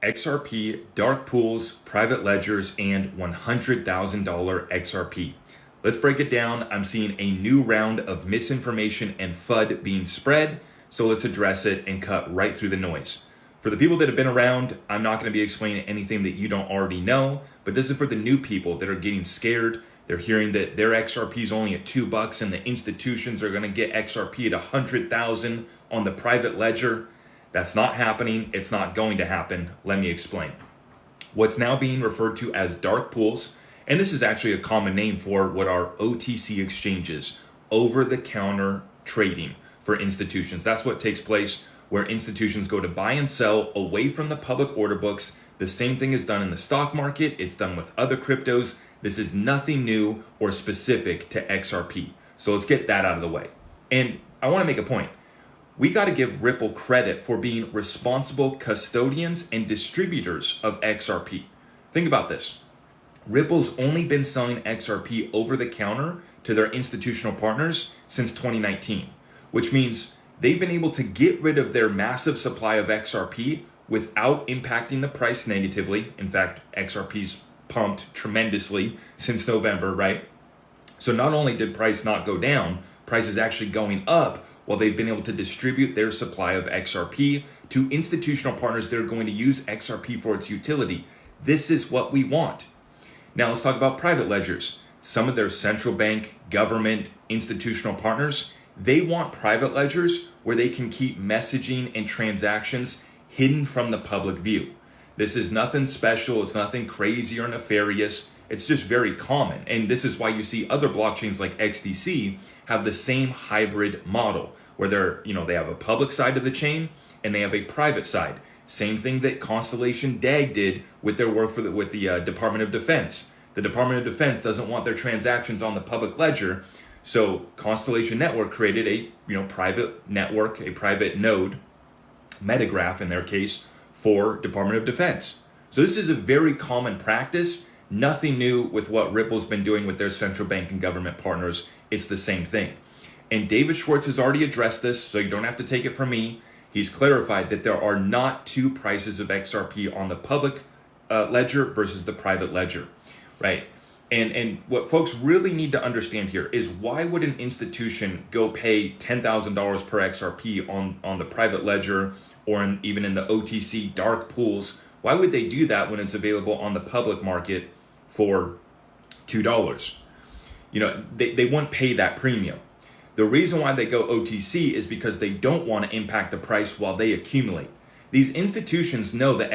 XRP, dark pools, private ledgers, and $100,000 XRP. Let's break it down. I'm seeing a new round of misinformation and FUD being spread, so let's address it and cut right through the noise. For the people that have been around, I'm not going to be explaining anything that you don't already know, but this is for the new people that are getting scared. They're hearing that their XRP is only at $2 and the institutions are going to get XRP at 100,000 on the private ledger. That's not happening. It's not going to happen. Let me explain. What's now being referred to as dark pools, and this is actually a common name for what are OTC exchanges, over-the-counter trading for institutions. That's what takes place where institutions go to buy and sell away from the public order books. The same thing is done in the stock market. It's done with other cryptos. This is nothing new or specific to XRP. So let's get that out of the way. And I want to make a point. We got to give Ripple credit for being responsible custodians and distributors of XRP. Think about this. Ripple's only been selling XRP over the counter to their institutional partners since 2019, which means they've been able to get rid of their massive supply of XRP without impacting the price negatively. In fact, XRP's pumped tremendously since November, right? So not only did price not go down, price is actually going up while they've been able to distribute their supply of XRP to institutional partners that are going to use XRP for its utility. This is what we want. Now let's talk about private ledgers. Some of their central bank, government, institutional partners, they want private ledgers where they can keep messaging and transactions hidden from the public view. This is nothing special. It's nothing crazy or nefarious. It's just very common. And this is why you see other blockchains like XDC have the same hybrid model where they have a public side of the chain and they have a private side. Same thing that Constellation DAG did with their work with the Department of Defense. The Department of Defense doesn't want their transactions on the public ledger. So Constellation Network created a private network, a private node, Metagraph in their case, for Department of Defense. So this is a very common practice. Nothing new with what Ripple's been doing with their central bank and government partners. It's the same thing. And David Schwartz has already addressed this, so you don't have to take it from me. He's clarified that there are not two prices of XRP on the public ledger versus the private ledger, right? And what folks really need to understand here is why would an institution go pay $10,000 per XRP on the private ledger or even in the OTC dark pools? Why would they do that when it's available on the public market for $2? They won't pay that premium. The reason why they go OTC is because they don't want to impact the price while they accumulate. These institutions know that